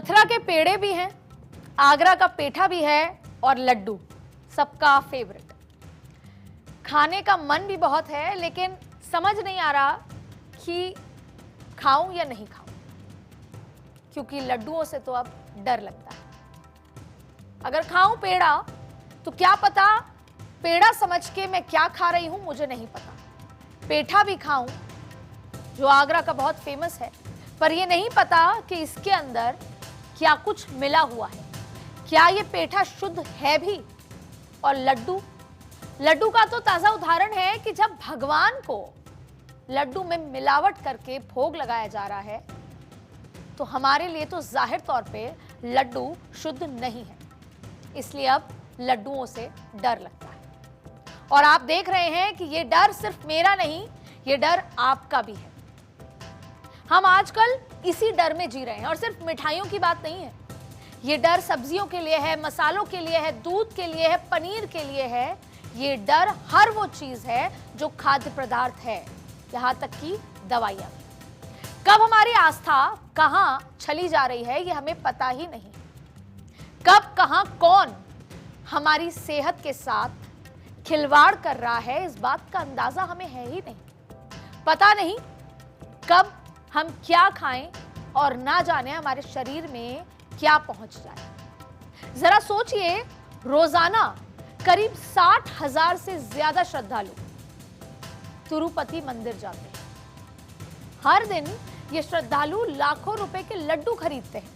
मथुरा के पेड़े भी हैं, आगरा का पेठा भी है और लड्डू सबका फेवरेट। खाने का मन भी बहुत है, लेकिन समझ नहीं आ रहा कि खाऊं या नहीं खाऊं, क्योंकि लड्डुओं से तो अब डर लगता है। अगर खाऊं पेड़ा तो क्या पता पेड़ा समझ के मैं क्या खा रही हूं, मुझे नहीं पता। पेठा भी खाऊं जो आगरा का बहुत फेमस है, पर यह नहीं पता कि इसके अंदर क्या कुछ मिला हुआ है। क्या ये पेठा शुद्ध है भी? और लड्डू का तो ताजा उदाहरण है कि जब भगवान को लड्डू में मिलावट करके भोग लगाया जा रहा है, तो हमारे लिए तो जाहिर तौर पे लड्डू शुद्ध नहीं है। इसलिए अब लड्डुओं से डर लगता है। और आप देख रहे हैं कि ये डर सिर्फ मेरा नहीं, ये डर आपका भी है। हम आजकल इसी डर में जी रहे हैं। और सिर्फ मिठाइयों की बात नहीं है, ये डर सब्जियों के लिए है, मसालों के लिए है, दूध के लिए है, पनीर के लिए है। ये डर हर वो चीज है जो खाद्य पदार्थ है, यहां तक कि दवाइयां। कब हमारी आस्था कहां चली जा रही है, ये हमें पता ही नहीं। कब कहां कौन हमारी सेहत के साथ खिलवाड़ कर रहा है, इस बात का अंदाजा हमें है ही नहीं। पता नहीं कब हम क्या खाएं और ना जाने हमारे शरीर में क्या पहुंच जाए। जरा सोचिए, रोजाना करीब 60,000 से ज्यादा श्रद्धालु तिरुपति मंदिर जाते हैं। हर दिन ये श्रद्धालु लाखों रुपए के लड्डू खरीदते हैं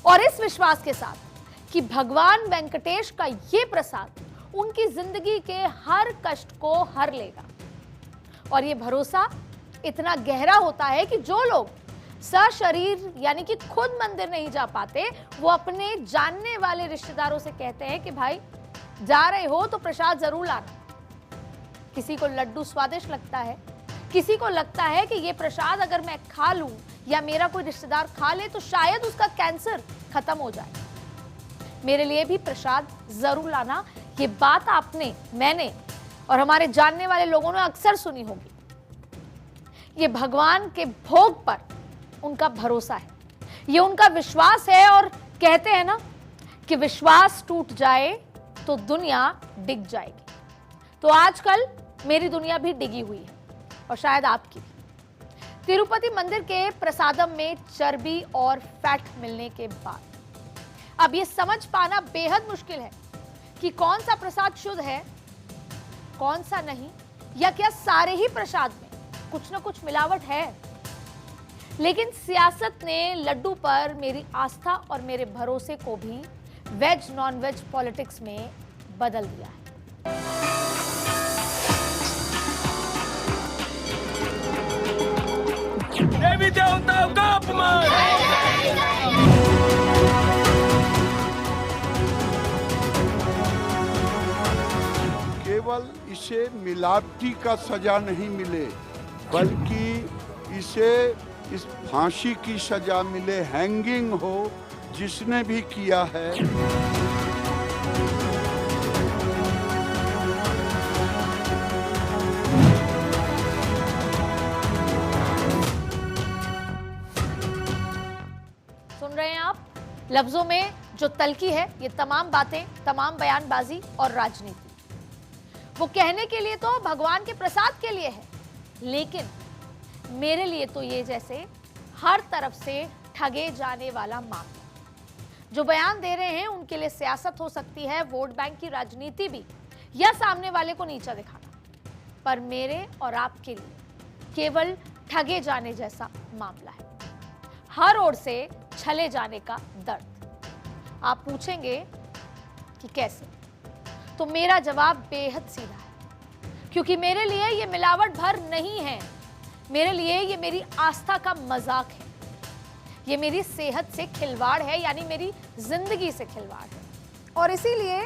और इस विश्वास के साथ कि भगवान वेंकटेश का ये प्रसाद उनकी जिंदगी के हर कष्ट को हर लेगा। और ये भरोसा इतना गहरा होता है कि जो लोग सशरीर यानी कि खुद मंदिर नहीं जा पाते, वो अपने जानने वाले रिश्तेदारों से कहते हैं कि भाई जा रहे हो तो प्रसाद जरूर लाना। किसी को लड्डू स्वादिष्ट लगता है, किसी को लगता है कि ये प्रसाद अगर मैं खा लूं या मेरा कोई रिश्तेदार खा ले तो शायद उसका कैंसर खत्म हो जाए। मेरे लिए भी प्रसाद जरूर लाना। ये बात आपने, मैंने और हमारे जानने वाले लोगों ने अक्सर सुनी होगी। ये भगवान के भोग पर उनका भरोसा है, ये उनका विश्वास है। और कहते हैं ना कि विश्वास टूट जाए तो दुनिया डिग जाएगी। तो आजकल मेरी दुनिया भी डिगी हुई है और शायद आपकी भी। तिरुपति मंदिर के प्रसादम में चर्बी और फैट मिलने के बाद अब ये समझ पाना बेहद मुश्किल है कि कौन सा प्रसाद शुद्ध है, कौन सा नहीं, या क्या सारे ही प्रसाद में कुछ ना कुछ मिलावट है। लेकिन सियासत ने लड्डू पर मेरी आस्था और मेरे भरोसे को भी वेज नॉन वेज पॉलिटिक्स में बदल दिया है। देवी देवताओं का अपमान, केवल इसे मिलावटी का सजा नहीं मिले, बल्कि इसे इस फांसी की सजा मिले, हैंगिंग हो जिसने भी किया है। सुन रहे हैं आप, लफ्जों में जो तलखी है, ये तमाम बातें, तमाम बयानबाजी और राजनीति। वो कहने के लिए तो भगवान के प्रसाद के लिए है, लेकिन मेरे लिए तो ये जैसे हर तरफ से ठगे जाने वाला मामला। जो बयान दे रहे हैं उनके लिए सियासत हो सकती है, वोट बैंक की राजनीति भी, या सामने वाले को नीचा दिखाना, पर मेरे और आपके लिए केवल ठगे जाने जैसा मामला है। हर ओर से छले जाने का दर्द। आप पूछेंगे कि कैसे, तो मेरा जवाब बेहद सीधा है, क्योंकि मेरे लिए ये मिलावट भर नहीं है। मेरे लिए ये मेरी आस्था का मजाक है, ये मेरी सेहत से खिलवाड़ है, यानी मेरी जिंदगी से खिलवाड़ है। और इसीलिए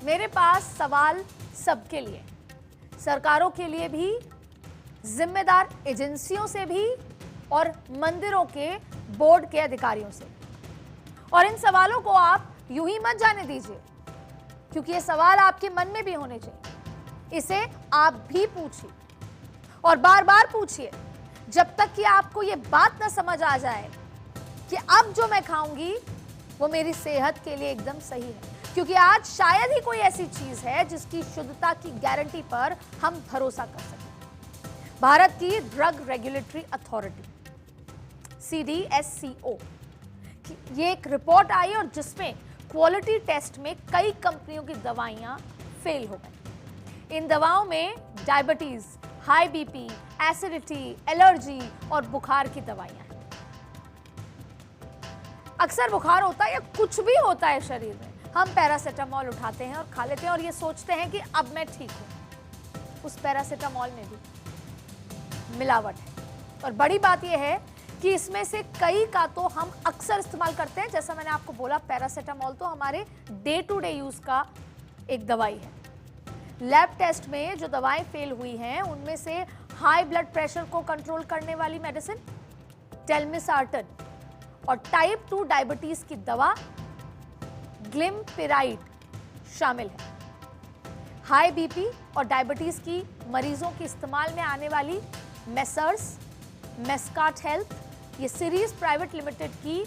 मेरे पास सवाल सबके लिए, सरकारों के लिए भी, जिम्मेदार एजेंसियों से भी और मंदिरों के बोर्ड के अधिकारियों से। और इन सवालों को आप यूं ही मत जाने दीजिए, क्योंकि ये सवाल आपके मन में भी होने चाहिए। इसे आप भी पूछिए और बार बार पूछिए, जब तक कि आपको ये बात ना समझ आ जाए कि अब जो मैं खाऊंगी वो मेरी सेहत के लिए एकदम सही है, क्योंकि आज शायद ही कोई ऐसी चीज है जिसकी शुद्धता की गारंटी पर हम भरोसा कर सकें। भारत की ड्रग रेगुलेटरी अथॉरिटी CDSCO ये एक रिपोर्ट आई और जिसमें क्वालिटी टेस्ट में कई कंपनियों की दवाइयां फेल हो गई। इन दवाओं में diabetes, high BP, acidity, allergy और बुखार की दवाइयां हैं। अक्सर बुखार होता है या कुछ भी होता है शरीर में, हम पैरासीटामोल उठाते हैं और खा लेते हैं और ये सोचते हैं कि अब मैं ठीक हूं। उस पैरासीटामोल में भी मिलावट है और बड़ी बात यह है कि इसमें से कई का तो हम अक्सर इस्तेमाल करते हैं। जैसा मैंने आपको बोला, पैरासीटामोल तो हमारे डे टू डे यूज का एक दवाई है। लैब टेस्ट में जो दवाएं फेल हुई हैं उनमें से हाई ब्लड प्रेशर को कंट्रोल करने वाली मेडिसिन टेलमिसार्टन और टाइप 2 डायबिटीज की दवा ग्लिमपिराइड शामिल है। हाई बीपी और डायबिटीज की मरीजों के इस्तेमाल में आने वाली मेसर्स मेस्काट हेल्थ, ये सीरीज प्राइवेट लिमिटेड की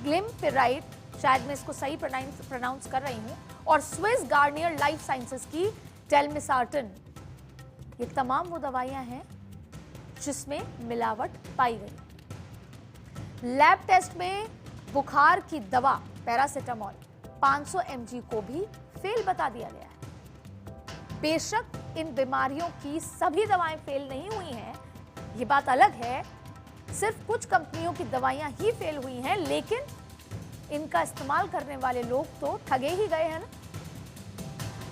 ग्लिमपिराइड, शायद मैं इसको सही प्रोनाउंस कर रही हूं, और स्विस गार्नियर लाइफ साइंसेज की टेलमिसार्टन, ये तमाम वो दवाइयां हैं जिसमें मिलावट पाई गई। लैब टेस्ट में बुखार की दवा पैरासीटामोल 500 mg को भी फेल बता दिया गया है। बेशक इन बीमारियों की सभी दवाएं फेल नहीं हुई हैं, ये बात अलग है, सिर्फ कुछ कंपनियों की दवाइयां ही फेल हुई हैं, लेकिन इनका इस्तेमाल करने वाले लोग तो ठगे ही गए हैं ना।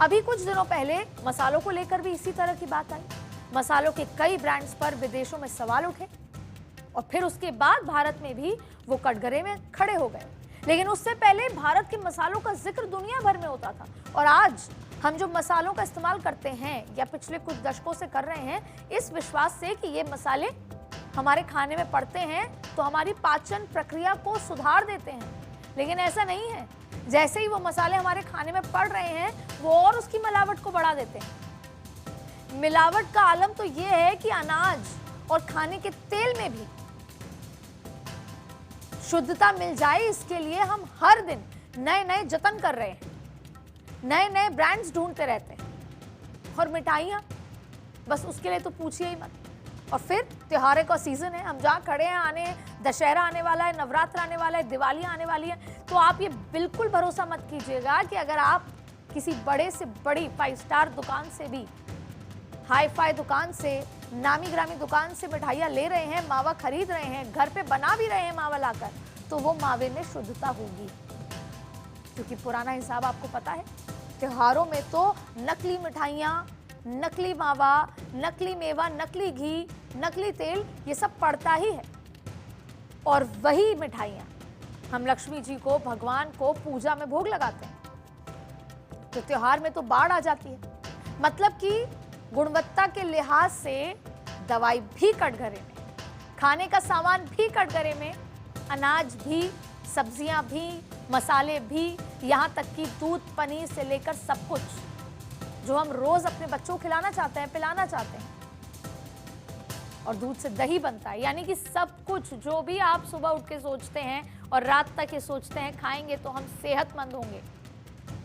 अभी कुछ दिनों पहले मसालों को लेकर भी इसी तरह की बात आई। मसालों के कई ब्रांड्स पर विदेशों में सवाल उठे और फिर उसके बाद भारत में भी वो कटघरे में खड़े हो गए। लेकिन उससे पहले भारत के मसालों का जिक्र दुनिया भर में होता था और आज हम जो मसालों का इस्तेमाल करते हैं या पिछले कुछ दशकों से कर रहे हैं, इस विश्वास से कि ये मसाले हमारे खाने में पड़ते हैं तो हमारी पाचन प्रक्रिया को सुधार देते हैं। लेकिन ऐसा नहीं है, जैसे ही वो मसाले हमारे खाने में पड़ रहे हैं वो और उसकी मिलावट को बढ़ा देते हैं। मिलावट का आलम तो ये है कि अनाज और खाने के तेल में भी शुद्धता मिल जाए, इसके लिए हम हर दिन नए नए जतन कर रहे हैं, नए नए ब्रांड्स ढूंढते रहते हैं। और मिठाइयाँ, बस उसके लिए तो पूछिए ही मत। और फिर त्योहारों का सीजन है, हम जहाँ खड़े हैं, दशहरा आने वाला है, नवरात्र आने वाला है, दिवाली आने वाली है, तो आप ये बिल्कुल भरोसा मत कीजिएगा कि अगर आप किसी बड़े से बड़ी 5 स्टार दुकान से भी, हाई फाई दुकान से, नामी ग्रामी दुकान से मिठाइयाँ ले रहे हैं, मावा खरीद रहे हैं, घर पे बना भी रहे हैं मावा लाकर, तो वो मावे में शुद्धता होगी। क्योंकि पुराना हिसाब आपको पता है, त्योहारों में तो नकली मिठाइयाँ, नकली मावा, नकली मेवा, नकली घी, नकली तेल, ये सब पड़ता ही है। और वही मिठाइयाँ हम लक्ष्मी जी को, भगवान को पूजा में भोग लगाते हैं, तो त्योहार में तो बाढ़ आ जाती है। मतलब कि गुणवत्ता के लिहाज से दवाई भी कटघरे में, खाने का सामान भी कटघरे में, अनाज भी, सब्जियां भी, मसाले भी, यहाँ तक कि दूध, पनीर से लेकर सब कुछ जो हम रोज अपने बच्चों को खिलाना चाहते हैं, पिलाना चाहते हैं, और दूध से दही बनता है। यानी कि सब कुछ जो भी आप सुबह उठ के सोचते हैं और रात तक ये सोचते हैं खाएंगे तो हम सेहतमंद होंगे,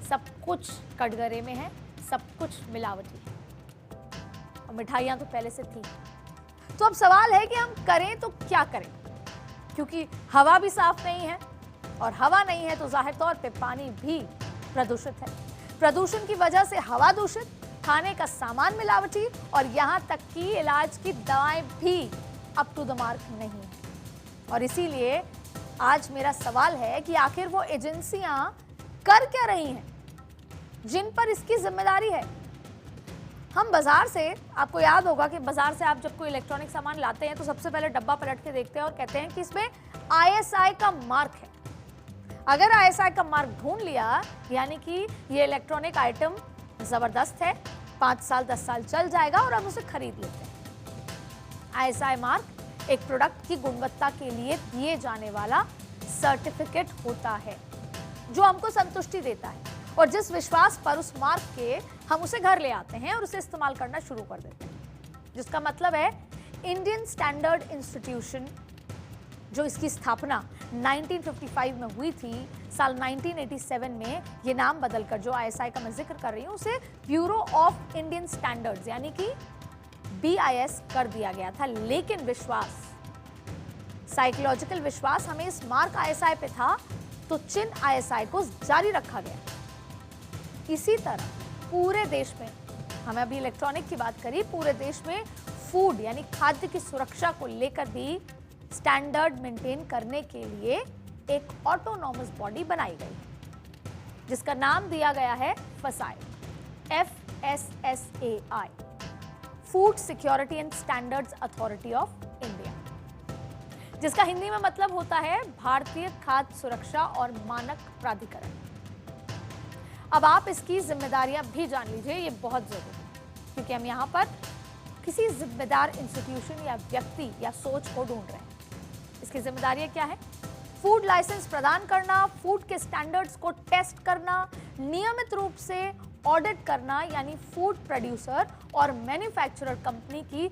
सब कुछ कटघरे में है, सब कुछ मिलावटी है। और मिठाइयाँ तो पहले से थी। तो अब सवाल है कि हम करें तो क्या करें, क्योंकि हवा भी साफ नहीं है और हवा नहीं है तो जाहिर तौर पे पानी भी प्रदूषित है। प्रदूषण की वजह से हवा दूषित, खाने का सामान मिलावटी और यहाँ तक कि इलाज की दवाएं भी अप टू द मार्क नहीं है। और इसीलिए आज मेरा सवाल है कि आखिर वो एजेंसियां कर क्या रही हैं जिन पर इसकी जिम्मेदारी है। हम बाजार से, आपको याद होगा कि बाजार से आप जब कोई इलेक्ट्रॉनिक सामान लाते हैं तो सबसे पहले डब्बा पलट के देखते हैं और कहते हैं कि इसमें ISI का मार्क है। अगर ISI का मार्क ढूंढ लिया, यानी कि ये इलेक्ट्रॉनिक आइटम जबरदस्त है, 5 साल 10 साल चल जाएगा और हम उसे खरीद लेते हैं। ISI मार्क एक प्रोडक्ट की गुणवत्ता के लिए दिए जाने वाला सर्टिफिकेट होता है जो हमको संतुष्टि देता है और जिस विश्वास पर उस मार्क के हम उसे घर ले आते हैं और उसे इस्तेमाल करना शुरू कर देते हैं, जिसका मतलब है इंडियन स्टैंडर्ड इंस्टीट्यूशन, जो इसकी स्थापना 1955 में हुई थी, साल 1987 में ये नाम बदलकर, जो आईएसआई का मैं जिक्र कर रही हूं, उसे ब्यूरो ऑफ इंडियन स्टैंडर्ड्स यानी कि BIS कर दिया गया था। लेकिन विश्वास, साइकोलॉजिकल विश्वास हमें इस मार्क आईएसआई पे था, तो चिन्ह आईएसआई को जारी रखा गया। इसी तरह पूरे देश में, हमें अभी इलेक्ट्रॉनिक की बात करी, पूरे देश में फूड यानी खाद्य की सुरक्षा को लेकर भी स्टैंडर्ड मेंटेन करने के लिए एक ऑटोनॉमस बॉडी बनाई गई है, जिसका नाम दिया गया है FSSAI, FSSAI, food security and standards authority of India, जिसका हिंदी में मतलब होता है भारतीय खाद्य सुरक्षा और मानक प्राधिकरण। अब आप इसकी जिम्मेदारियां भी जान लीजिए, ये बहुत जरूरी है, क्योंकि हम यहाँ पर किसी जिम्मेदार इंस्टीट्यूशन या व्यक्ति या सोच को ढूंढ रहे हैं। इसकी जिम्मेदारियां क्या है? फूड लाइसेंस प्रदान करना, फूड के स्टैंडर्ड्स को टेस्ट करना, नियमित रूप से ऑडिट करना, यानी फूड प्रोड्यूसर और मैन्युफैक्चरर कंपनी की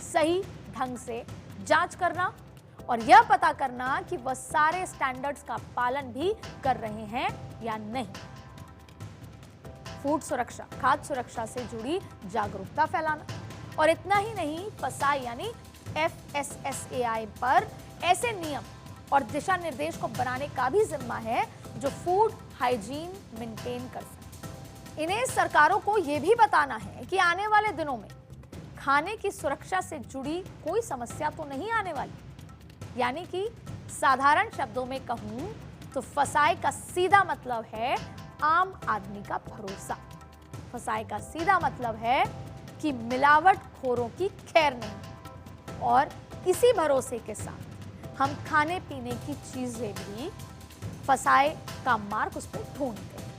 सही ढंग से जांच करना और यह पता करना कि वह सारे स्टैंडर्ड्स का पालन भी कर रहे हैं या नहीं। फूड सुरक्षा, खाद्य सुरक्षा से जुड़ी जागरूकता फैलाना, और इतना ही नहीं, FSSAI यानी FSSAI पर ऐसे नियम और दिशा निर्देश को बनाने का भी जिम्मा है जो फूड हाइजीन मेंटेन कर सके। इन्हें सरकारों को यह भी बताना है कि आने वाले दिनों में खाने की सुरक्षा से जुड़ी कोई समस्या तो नहीं आने वाली। यानी कि साधारण शब्दों में कहूं तो FSSAI का सीधा मतलब है आम आदमी का भरोसा। FSSAI का सीधा मतलब है कि मिलावटखोरों की खैर नहीं, और इसी भरोसे के साथ हम खाने पीने की चीजें भी FSSAI का मार्क उस पर ढूंढते हैं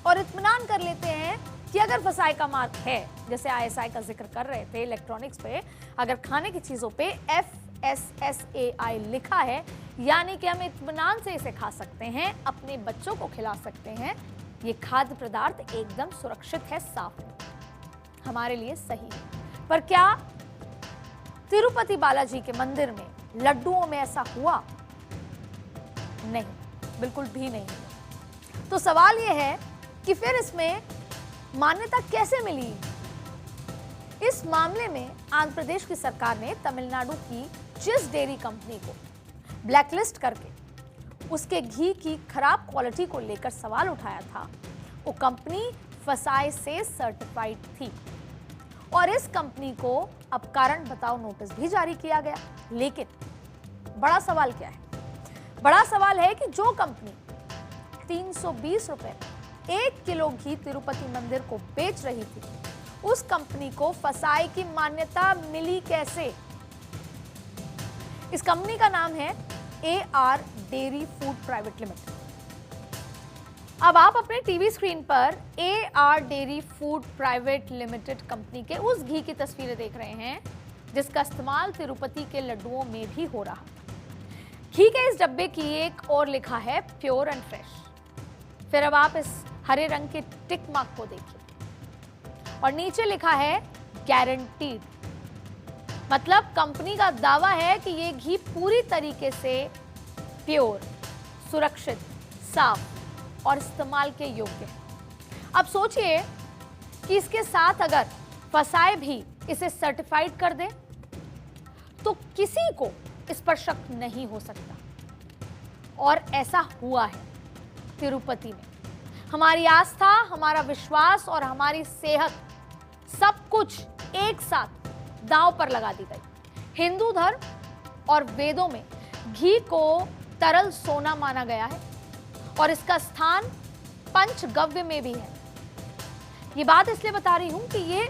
और इत्मीनान कर लेते हैं कि अगर FSSAI का मार्क है, जैसे ISI का जिक्र कर रहे थे इलेक्ट्रॉनिक्स पे, अगर खाने की चीजों पे FSSAI लिखा है, यानी कि हम इत्मीनान से इसे खा सकते हैं, अपने बच्चों को खिला सकते हैं। ये खाद्य पदार्थ एकदम सुरक्षित है, साफ है, हमारे लिए सही है। पर क्या तिरुपति बालाजी के मंदिर में लड्डुओं में ऐसा हुआ? नहीं, बिल्कुल भी नहीं। तो सवाल यह है कि फिर इसमें मान्यता कैसे मिली? इस मामले में आंध्र प्रदेश की सरकार ने तमिलनाडु की जिस डेयरी कंपनी को ब्लैकलिस्ट करके उसके घी की खराब क्वालिटी को लेकर सवाल उठाया था, वो कंपनी FSSAI से सर्टिफाइड थी और इस कंपनी को अब कारण बताओ नोटिस भी जारी किया गया। लेकिन बड़ा सवाल क्या है? बड़ा सवाल है कि जो कंपनी 320 रुपए 1 किलो घी तिरुपति मंदिर को बेच रही थी, उस कंपनी को FSSAI की मान्यता मिली कैसे? इस कंपनी का नाम है AR dairy food private limited. अब आप अपने टीवी स्क्रीन पर AR dairy food private limited company के उस घी की तस्वीरें देख रहे हैं जिसका इस्तेमाल तिरुपति के लड्डुओं में भी हो रहा था। घी के इस डब्बे की एक और लिखा है प्योर एंड फ्रेश। फिर अब आप इस हरे रंग के टिक मार्क को देखिए और नीचे लिखा है गारंटीड, मतलब कंपनी का दावा है कि ये घी पूरी तरीके से प्योर, सुरक्षित, साफ और इस्तेमाल के योग्य है। अब सोचिए कि इसके साथ अगर FSSAI भी इसे सर्टिफाइड कर दे तो किसी को इस पर शक नहीं हो सकता, और ऐसा हुआ है तिरुपति में। हमारी आस्था, हमारा विश्वास और हमारी सेहत, सब कुछ एक साथ दांव पर लगा दी गई। हिंदू धर्म और वेदों में घी को तरल सोना माना गया है और इसका स्थान पंचगव्य में भी है। ये बात इसलिए बता रही हूं कि ये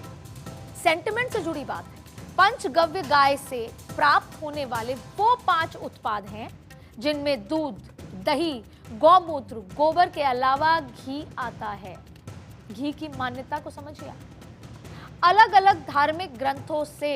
सेंटिमेंट से जुड़ी बात है। पंचगव्य गाय से प्राप्त होने वाले वो 5 उत्पाद हैं जिनमें दूध, दही, गौमूत्र, गोबर के अलावा घी आता है। घी की मान्यता को समझिए। अलग अलग धार्मिक ग्रंथों से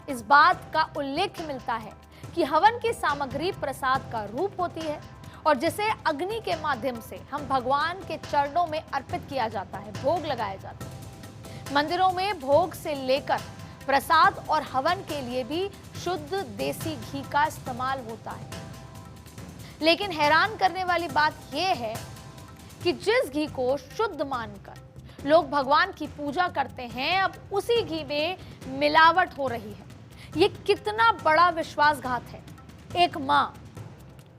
इस बात का उल्लेख मिलता है कि हवन की सामग्री प्रसाद का रूप होती है और जिसे अग्नि के माध्यम से हम भगवान के चरणों में अर्पित किया जाता है, भोग लगाया जाता है। मंदिरों में भोग से लेकर प्रसाद और हवन के लिए भी शुद्ध देसी घी का इस्तेमाल होता है। लेकिन हैरान करने वाली बात यह है कि जिस घी को शुद्ध मानकर लोग भगवान की पूजा करते हैं, अब उसी घी में मिलावट हो रही है। ये कितना बड़ा विश्वासघात है। एक माँ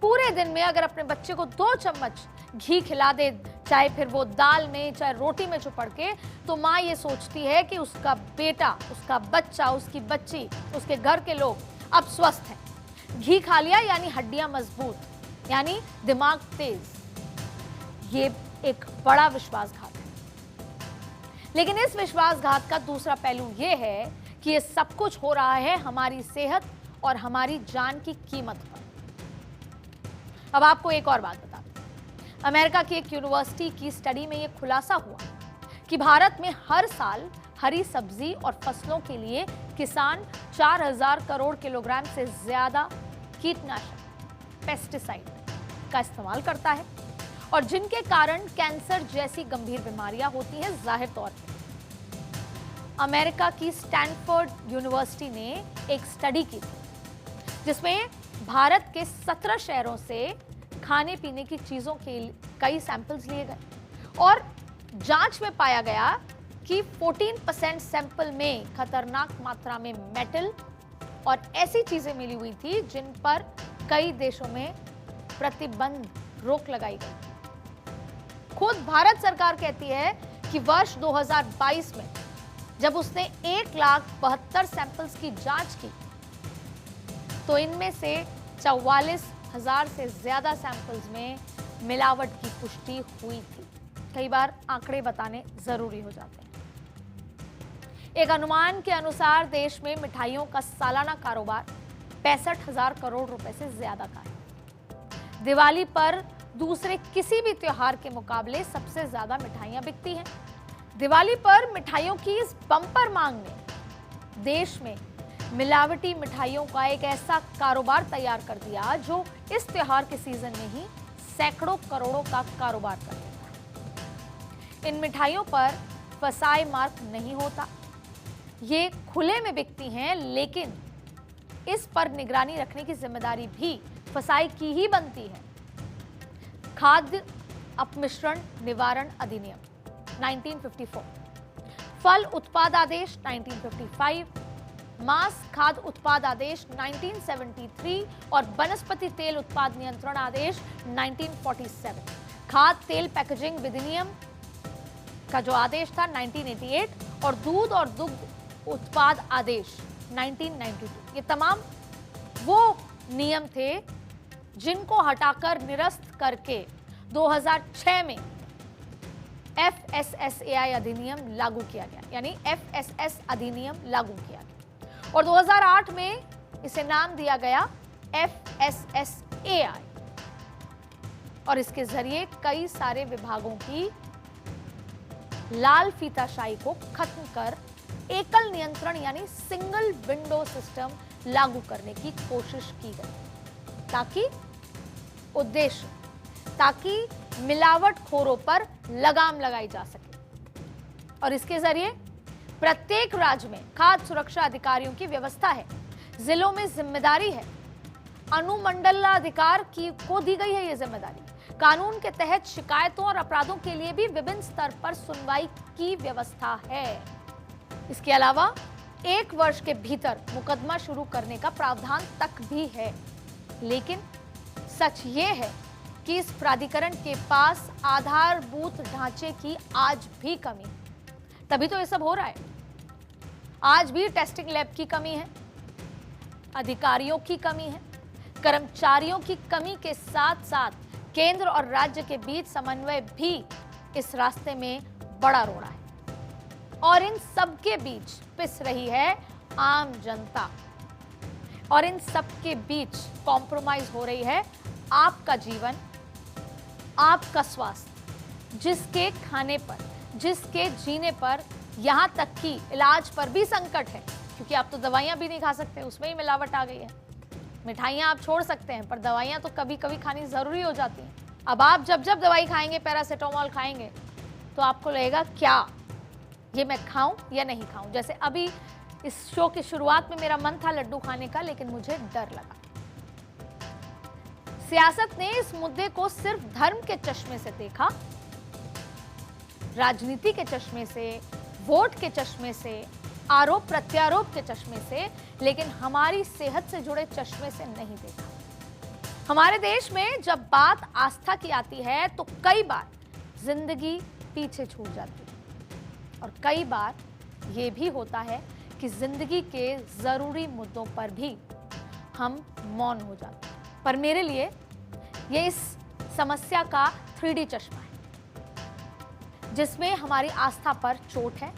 पूरे दिन में अगर अपने बच्चे को 2 चम्मच घी खिला दे, चाहे फिर वो दाल में चाहे रोटी में चुपड़ के, तो माँ ये सोचती है कि उसका बेटा, उसका बच्चा, उसकी बच्ची, उसके घर के लोग अब स्वस्थ हैं। घी खा लिया यानी हड्डियां मजबूत, यानी दिमाग तेज। ये एक बड़ा विश्वासघात है। लेकिन इस विश्वासघात का दूसरा पहलू ये है कि ये सब कुछ हो रहा है हमारी सेहत और हमारी जान की कीमत पर। अब आपको एक और बात बता दूं। अमेरिका की एक यूनिवर्सिटी की स्टडी में यह खुलासा हुआ कि भारत में हर साल हरी सब्जी और फसलों के लिए किसान 4000 करोड़ किलोग्राम से ज्यादा कीटनाशक, पेस्टिसाइड का इस्तेमाल करता है, और जिनके कारण कैंसर जैसी गंभीर बीमारियां होती हैं। जाहिर तौर पर अमेरिका की स्टैनफोर्ड यूनिवर्सिटी ने एक स्टडी की थी जिसमें भारत के 17 शहरों से खाने पीने की चीजों के कई सैंपल्स लिए गए और जांच में पाया गया कि 14% सैंपल में खतरनाक मात्रा में मेटल और ऐसी चीजें मिली हुई थी जिन पर कई देशों में प्रतिबंध, रोक लगाई गई। खुद भारत सरकार कहती है कि वर्ष 2022 में जब उसने 1,72,000 सैंपल्स की जांच की तो इनमें से 44,000 से ज्यादा सैंपल्स में मिलावट की पुष्टि हुई थी। कई बार आंकड़े बताने जरूरी हो जाते हैं। एक अनुमान के अनुसार देश में मिठाइयों का सालाना कारोबार 65,000 करोड़ रुपए से ज्यादा का है। दिवाली पर दूसरे किसी भी त्योहार के मुकाबले सबसे ज्यादा मिठाइयां बिकती हैं। दिवाली पर मिठाइयों की इस बम्पर मांग ने देश में मिलावटी मिठाइयों का एक ऐसा कारोबार तैयार कर दिया जो इस त्योहार के सीजन में ही सैकड़ों करोड़ों का कारोबार कर देता है। इन मिठाइयों पर फसाई मार्क नहीं होता, ये खुले में बिकती हैं, लेकिन इस पर निगरानी रखने की जिम्मेदारी भी फसाई की ही बनती है। खाद्य अपमिश्रण निवारण अधिनियम 1954, फल उत्पाद आदेश 1955, मांस खाद्य उत्पाद आदेश 1973 और वनस्पति तेल उत्पाद नियंत्रण आदेश 1947, खाद्य तेल पैकेजिंग विधिनियम का जो आदेश था 1988 और दूध और दुग्ध उत्पाद आदेश 1992। ये तमाम वो नियम थे जिनको हटाकर निरस्त करके 2006 में FSSAI अधिनियम लागू किया गया, यानी FSS अधिनियम लागू किया गया और 2008 में इसे नाम दिया गया FSSAI और इसके जरिए कई सारे विभागों की लाल फीताशाही को खत्म कर एकल नियंत्रण यानी सिंगल विंडो सिस्टम लागू करने की कोशिश की गई ताकि मिलावटखोरों पर लगाम लगाई जा सके। और इसके जरिए प्रत्येक राज्य में खाद्य सुरक्षा अधिकारियों की व्यवस्था है, जिलों में जिम्मेदारी है, अनुमंडलाधिकार को दी गई है ये जिम्मेदारी। कानून के तहत शिकायतों और अपराधों के लिए भी विभिन्न स्तर पर सुनवाई की व्यवस्था है। इसके अलावा 1 वर्ष के भीतर मुकदमा शुरू करने का प्रावधान तक भी है। लेकिन सच ये है कि इस प्राधिकरण के पास आधारभूत ढांचे की आज भी कमी है, तभी तो ये सब हो रहा है। आज भी टेस्टिंग लैब की कमी है, अधिकारियों की कमी है, कर्मचारियों की कमी के साथ साथ केंद्र और राज्य के बीच समन्वय भी इस रास्ते में बड़ा रोड़ा है और इन सबके बीच पिस रही है आम जनता और इन सबके बीच कॉम्प्रोमाइज हो रही है आपका जीवन, आपका स्वास्थ्य, जिसके खाने पर, जिसके जीने पर, यहां तक कि इलाज पर भी संकट है, क्योंकि आप तो दवाइयां भी नहीं खा सकते, उसमें ही मिलावट आ गई है। मिठाइयां आप छोड़ सकते हैं पर दवाइयां तो कभी कभी खानी जरूरी हो जाती हैं। अब आप जब जब दवाई खाएंगे, पैरासीटामोल खाएंगे, तो आपको लगेगा क्या ये मैं खाऊं या नहीं खाऊं। जैसे अभी इस शो की शुरुआत में मेरा मन था लड्डू खाने का, लेकिन मुझे डर लगा। सियासत ने इस मुद्दे को सिर्फ धर्म के चश्मे से देखा, राजनीति के चश्मे से, वोट के चश्मे से, आरोप प्रत्यारोप के चश्मे से, लेकिन हमारी सेहत से जुड़े चश्मे से नहीं देखा। हमारे देश में जब बात आस्था की आती है तो कई बार जिंदगी पीछे छूट जाती है और कई बार यह भी होता है कि जिंदगी के जरूरी मुद्दों पर भी हम मौन हो जाते हैं। पर मेरे लिए ये इस समस्या का 3D चश्मा है, जिसमें हमारी आस्था पर चोट है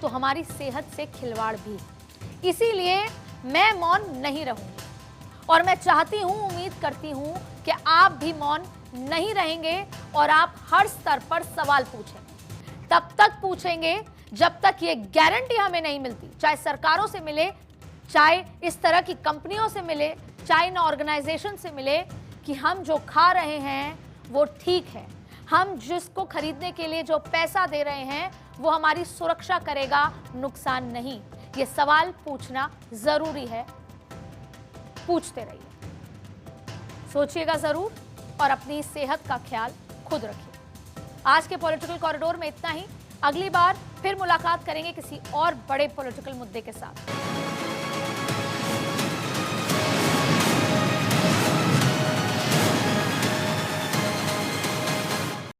तो हमारी सेहत से खिलवाड़ भी। इसीलिए मैं मौन नहीं रहूंगी और मैं चाहती हूं, उम्मीद करती हूं कि आप भी मौन नहीं रहेंगे और आप हर स्तर पर सवाल पूछेंगे। तब तक पूछेंगे जब तक ये गारंटी हमें नहीं मिलती, चाहे सरकारों से मिले, चाहे इस तरह की कंपनियों से मिले, चाहे इन ऑर्गेनाइजेशन से मिले, कि हम जो खा रहे हैं वो ठीक है, हम जिसको खरीदने के लिए जो पैसा दे रहे हैं वो हमारी सुरक्षा करेगा, नुकसान नहीं। ये सवाल पूछना जरूरी है, पूछते रहिए, सोचिएगा जरूर और अपनी सेहत का ख्याल खुद रखिए। आज के पॉलिटिकल कॉरिडोर में इतना ही। अगली बार फिर मुलाकात करेंगे किसी और बड़े पॉलिटिकल मुद्दे के साथ।